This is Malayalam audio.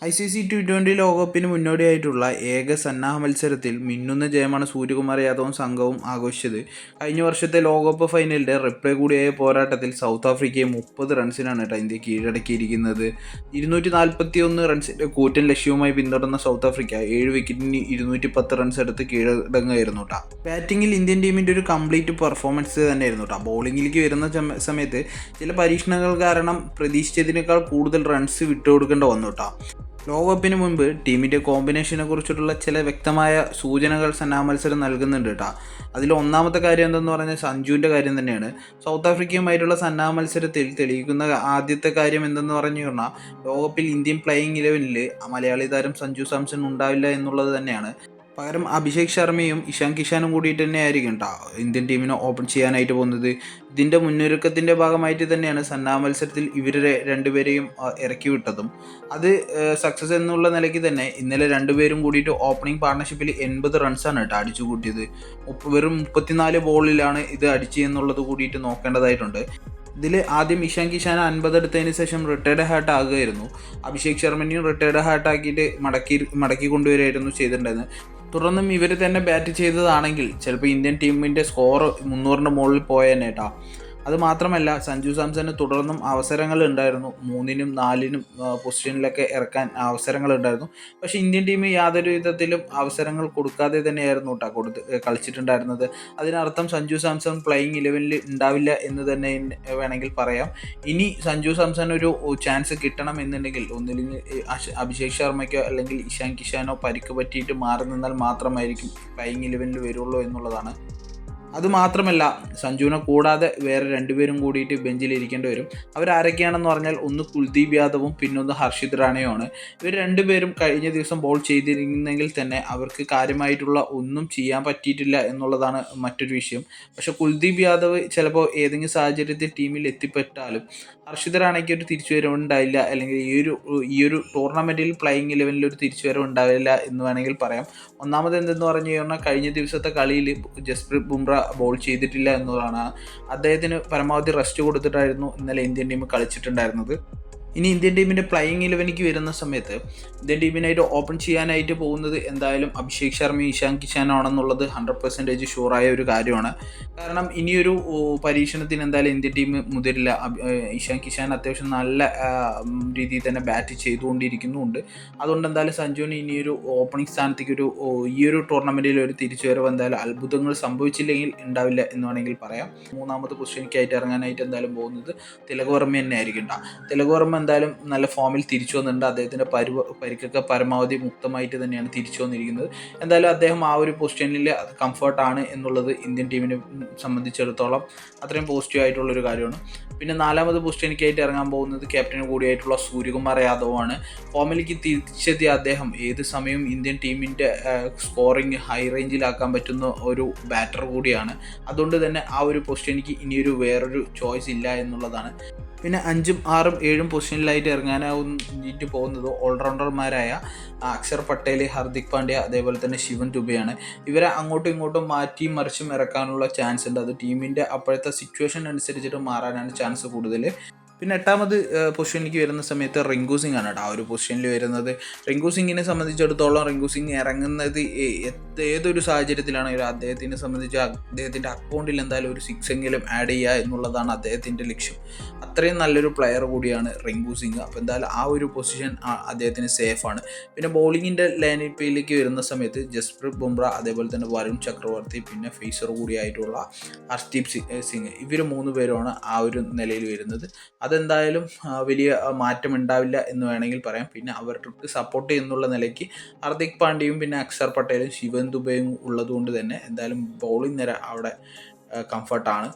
ICC T20 ലോകകപ്പിന് മുന്നോടിയായിട്ടുള്ള ഏക സന്നാഹ മത്സരത്തിൽ മിന്നുന്ന ജയമാണ് സൂര്യകുമാർ യാദവും സംഘവും ആഘോഷിച്ചത്. കഴിഞ്ഞ വർഷത്തെ ലോകകപ്പ് ഫൈനലിൻ്റെ റിപ്ലേ കൂടിയായ പോരാട്ടത്തിൽ സൗത്ത് ആഫ്രിക്കയെ 30 റൺസിനാണ് ഇന്ത്യ കീഴടക്കിയിരിക്കുന്നത്. 241 റൺസിൻ്റെ കൂറ്റൻ ലക്ഷ്യവുമായി പിന്തുടർന്ന സൗത്ത് ആഫ്രിക്ക 7 വിക്കറ്റിന് 210 റൺസ് എടുത്ത് കീഴടങ്ങുകയായിരുന്നു കേട്ടോ. ബാറ്റിങ്ങിൽ ഇന്ത്യൻ ടീമിൻ്റെ ഒരു കംപ്ലീറ്റ് പെർഫോമൻസ് തന്നെയായിരുന്നു കേട്ടോ. ബൗളിങ്ങിലേക്ക് വരുന്ന സമയത്ത് ചില പരീക്ഷണങ്ങൾ കാരണം പ്രതീക്ഷിച്ചതിനേക്കാൾ കൂടുതൽ റൺസ് വിട്ടുകൊടുക്കേണ്ടി വന്നു കേട്ടോ. ലോകകപ്പിന് മുൻപ് ടീമിൻ്റെ കോമ്പിനേഷനെ കുറിച്ചിട്ടുള്ള ചില വ്യക്തമായ സൂചനകൾ സന്നാഹ മത്സരം നൽകുന്നുണ്ട് കേട്ടോ. അതിൽ ഒന്നാമത്തെ കാര്യം എന്തെന്ന് പറഞ്ഞാൽ സഞ്ജുവിൻ്റെ കാര്യം തന്നെയാണ്. സൗത്ത് ആഫ്രിക്കയുമായിട്ടുള്ള സന്നാഹ മത്സരത്തിൽ തെളിയിക്കുന്ന ആദ്യത്തെ കാര്യം എന്തെന്ന് പറഞ്ഞു പറഞ്ഞാൽ ലോകകപ്പിൽ ഇന്ത്യൻ പ്ലേയിങ് 11-ൽ മലയാളി താരം സഞ്ജു സാംസൺ ഉണ്ടാവില്ല എന്നുള്ളത് തന്നെയാണ്. പകരം അഭിഷേക് ശർമ്മയും ഇഷാൻ കിഷാനും കൂടിയിട്ട് തന്നെ ആയിരിക്കും കേട്ടോ ഇന്ത്യൻ ടീമിനെ ഓപ്പൺ ചെയ്യാനായിട്ട് പോകുന്നത്. ഇതിൻ്റെ മുന്നൊരുക്കത്തിൻ്റെ ഭാഗമായിട്ട് തന്നെയാണ് സന്നാഹ മത്സരത്തിൽ ഇവരെ രണ്ടുപേരെയും ഇറക്കി വിട്ടതും. അത് സക്സസ് എന്നുള്ള നിലയ്ക്ക് തന്നെ ഇന്നലെ രണ്ടുപേരും കൂടിയിട്ട് ഓപ്പണിംഗ് പാർട്ണർഷിപ്പിൽ 80 റൺസാണ് കേട്ടോ അടിച്ചു കൂട്ടിയത്. വെറും 34 ബോളിലാണ് ഇത് അടിച്ചു എന്നുള്ളത് കൂടിയിട്ട് നോക്കേണ്ടതായിട്ടുണ്ട്. ഇതിൽ ആദ്യം ഇഷാൻ കിഷാൻ 50 എടുത്തതിന് ശേഷം റിട്ടയർഡ് ഹാർട്ട് ആകുകയായിരുന്നു. അഭിഷേക് ശർമ്മനെയും റിട്ടയർഡ് ഹാർട്ട് ആക്കിയിട്ട് മടക്കി കൊണ്ടുവരികയായിരുന്നു ചെയ്തിട്ടുണ്ടായിരുന്നത്. തുടർന്നും ഇവർ തന്നെ ബാറ്റ് ചെയ്തതാണെങ്കിൽ ചിലപ്പോൾ ഇന്ത്യൻ ടീമിൻ്റെ സ്കോർ 300-ന് മുകളിൽ പോയേനെ കേട്ടോ. അതുമാത്രമല്ല സഞ്ജു സാംസന് തുടർന്നും അവസരങ്ങൾ ഉണ്ടായിരുന്നു. 3-നും 4-നും പൊസിഷനിലൊക്കെ ഇറക്കാൻ അവസരങ്ങൾ ഉണ്ടായിരുന്നു. പക്ഷേ ഇന്ത്യൻ ടീം യാതൊരു വിധത്തിലും അവസരങ്ങൾ കൊടുക്കാതെ തന്നെയായിരുന്നു കേട്ടോ കളിച്ചിട്ടുണ്ടായിരുന്നത്. അതിനർത്ഥം സഞ്ജു സാംസൺ പ്ലേയിങ് 11-ൽ ഉണ്ടാവില്ല എന്ന് തന്നെ വേണമെങ്കിൽ പറയാം. ഇനി സഞ്ജു സാംസൺ ഒരു ചാൻസ് കിട്ടണം എന്നുണ്ടെങ്കിൽ ഒന്നില്ലെങ്കിൽ അഭിഷേക് ശർമ്മയ്ക്കോ അല്ലെങ്കിൽ ഇഷാൻ കിഷാനോ പരിക്ക് പറ്റിയിട്ട് മാറി നിന്നാൽ മാത്രമായിരിക്കും പ്ലേയിങ് 11-ൽ വരുള്ളൂ എന്നുള്ളതാണ്. അതുമാത്രമല്ല സഞ്ജുവിനെ കൂടാതെ വേറെ രണ്ടുപേരും കൂടിയിട്ട് ബെഞ്ചിലിരിക്കേണ്ടി വരും. അവരാരൊക്കെയാണെന്ന് പറഞ്ഞാൽ ഒന്ന് കുൽദീപ് യാദവും പിന്നൊന്ന് ഹർഷിത് റാണയുമാണ്. ഇവർ രണ്ടുപേരും കഴിഞ്ഞ ദിവസം ബോൾ ചെയ്തിരുന്നെങ്കിൽ തന്നെ അവർക്ക് കാര്യമായിട്ടുള്ള ഒന്നും ചെയ്യാൻ പറ്റിയിട്ടില്ല എന്നുള്ളതാണ് മറ്റൊരു വിഷയം. പക്ഷേ കുൽദീപ് യാദവ് ചിലപ്പോൾ ഏതെങ്കിലും സാഹചര്യത്തിൽ ടീമിൽ എത്തിപ്പെട്ടാലും ഹർഷിത് റാണയ്ക്ക് ഒരു തിരിച്ചുവരവ് ഉണ്ടാവില്ല, അല്ലെങ്കിൽ ഈ ഒരു ടൂർണമെൻറ്റിൽ പ്ലേയിങ് 11-ൽ ഒരു തിരിച്ചുവരവ് ഉണ്ടാവില്ല എന്ന് വേണമെങ്കിൽ പറയാം. ഒന്നാമത് എന്തെന്ന് പറഞ്ഞു കഴിഞ്ഞാൽ കഴിഞ്ഞ ദിവസത്തെ കളിയിൽ ജസ്പ്രീത് ബുംറ ബോൾ ചെയ്തിട്ടില്ല എന്നതാണ്. അദ്ദേഹത്തിന് പരമാവധി റെസ്റ്റ് കൊടുത്തിട്ടായിരുന്നു ഇന്നലെ ഇന്ത്യൻ ടീം കളിച്ചിട്ടുണ്ടായിരുന്നത്. ഇനി ഇന്ത്യൻ ടീമിൻ്റെ പ്ലേയിങ് 11-ക്ക് വരുന്ന സമയത്ത് ഇന്ത്യൻ ടീമിനായിട്ട് ഓപ്പൺ ചെയ്യാനായിട്ട് പോകുന്നത് എന്തായാലും അഭിഷേക് ശർമ്മയും ഇഷാൻ കിഷാനാണെന്നുള്ളത് 100% ഷുവറായ ഒരു കാര്യമാണ്. കാരണം ഇനിയൊരു പരീക്ഷണത്തിന് എന്തായാലും ഇന്ത്യൻ ടീം മുതിരില്ല. ഇഷാൻ കിഷാൻ അത്യാവശ്യം നല്ല രീതിയിൽ തന്നെ ബാറ്റ് ചെയ്തുകൊണ്ടിരിക്കുന്നുമുണ്ട്. അതുകൊണ്ട് എന്തായാലും സഞ്ജുവിന് ഇനിയൊരു ഓപ്പണിംഗ് സ്ഥാനത്തേക്ക് ഈ ഒരു ടൂർണമെൻറ്റിൽ ഒരു തിരിച്ചുവരവ് എന്തായാലും അത്ഭുതങ്ങൾ സംഭവിച്ചില്ലെങ്കിൽ ഉണ്ടാവില്ല എന്ന് വേണമെങ്കിൽ പറയാം. മൂന്നാമത് പൊസിഷനിലേക്കായിട്ട് ഇറങ്ങാനായിട്ട് എന്തായാലും പോകുന്നത് തിലക് വർമ്മ തന്നെ ആയിരിക്കും. തിലക് വർമ്മ എന്തായാലും നല്ല ഫോമിൽ തിരിച്ചു വന്നിട്ടുണ്ട്. അദ്ദേഹത്തിൻ്റെ പരിക്കൊക്കെ പരമാവധി മുക്തമായിട്ട് തന്നെയാണ് തിരിച്ചു വന്നിരിക്കുന്നത്. എന്തായാലും അദ്ദേഹം ആ ഒരു പൊസിഷനിൽ കംഫർട്ടാണ് എന്നുള്ളത് ഇന്ത്യൻ ടീമിനെ സംബന്ധിച്ചിടത്തോളം അത്രയും പോസിറ്റീവ് ആയിട്ടുള്ളൊരു കാര്യമാണ്. പിന്നെ നാലാമത് പൊസിഷനിലേക്കായിട്ട് ഇറങ്ങാൻ പോകുന്നത് ക്യാപ്റ്റന് കൂടിയായിട്ടുള്ള സൂര്യകുമാർ യാദവാണ്. ഫോമിലേക്ക് തിരിച്ചെത്തിയ അദ്ദേഹം ഏത് സമയവും ഇന്ത്യൻ ടീമിൻ്റെ സ്കോറിങ് ഹൈ റേഞ്ചിലാക്കാൻ പറ്റുന്ന ഒരു ബാറ്റർ കൂടിയാണ്. അതുകൊണ്ട് തന്നെ ആ ഒരു പൊസിഷനിലേക്ക് ഇനിയൊരു വേറൊരു ചോയ്സ് ഇല്ല എന്നുള്ളതാണ്. പിന്നെ 5ഉം 6ഉം 7ഉം പൊസിഷനിലായിട്ട് ഇറങ്ങാനായിട്ട് പോകുന്നത് ഓൾറൗണ്ടർമാരായ അക്ഷർ പട്ടേൽ, ഹർദിക് പാണ്ഡ്യ, അതേപോലെ തന്നെ ശിവൻ ദുബെയാണ്. ഇവരെ അങ്ങോട്ടും ഇങ്ങോട്ടും മാറ്റിയും മറിച്ചും ഇറക്കാനുള്ള ചാൻസ് ഉണ്ട്. അത് ടീമിൻ്റെ അപ്പോഴത്തെ സിറ്റുവേഷൻ അനുസരിച്ചിട്ട് മാറാനാണ് ചാൻസ് കൂടുതൽ. പിന്നെ 8ാമത് പൊസിഷനിലേക്ക് വരുന്ന സമയത്ത് റിങ്കു സിംഗ് ആണ് കേട്ടോ ആ ഒരു പൊസിഷനിൽ വരുന്നത്. റിങ്കു സിംഗിനെ സംബന്ധിച്ചിടത്തോളം റിങ്കു സിംഗ് ഇറങ്ങുന്നത് ഏതൊരു സാഹചര്യത്തിലാണെങ്കിലും അദ്ദേഹത്തിനെ സംബന്ധിച്ച് അദ്ദേഹത്തിൻ്റെ അക്കൗണ്ടിൽ എന്തായാലും ഒരു 6 എങ്കിലും ആഡ് ചെയ്യുക എന്നുള്ളതാണ് അദ്ദേഹത്തിൻ്റെ ലക്ഷ്യം. അത്രയും നല്ലൊരു പ്ലെയർ കൂടിയാണ് റിങ്കു സിംഗ്. അപ്പോൾ എന്തായാലും ആ ഒരു പൊസിഷൻ അദ്ദേഹത്തിന് സേഫാണ്. പിന്നെ ബോളിങ്ങിൻ്റെ ലൈനപ്പിലേക്ക് വരുന്ന സമയത്ത് ജസ്പ്രീത് ബുംറ, അതേപോലെ തന്നെ വരുൺ ചക്രവർത്തി, പിന്നെ ഫേസർ കൂടിയായിട്ടുള്ള ഹർഷ്ദീപ് സിംഗ്, ഇവർ 3 പേരുമാണ് ആ ഒരു നിലയിൽ വരുന്നത്. അതെന്തായാലും വലിയ മാറ്റം ഉണ്ടാവില്ല എന്ന് വേണമെങ്കിൽ പറയാം. പിന്നെ അവർക്ക് സപ്പോർട്ട് ചെയ്യുന്നുള്ള നിലയ്ക്ക് ഹർദിക് പാണ്ഡ്യയും പിന്നെ അക്ഷർ പട്ടേലും ശിവൻ ദുബെയും ഉള്ളതുകൊണ്ട് തന്നെ എന്തായാലും ബൗളിംഗ് നിര അവിടെ കംഫർട്ടാണ്.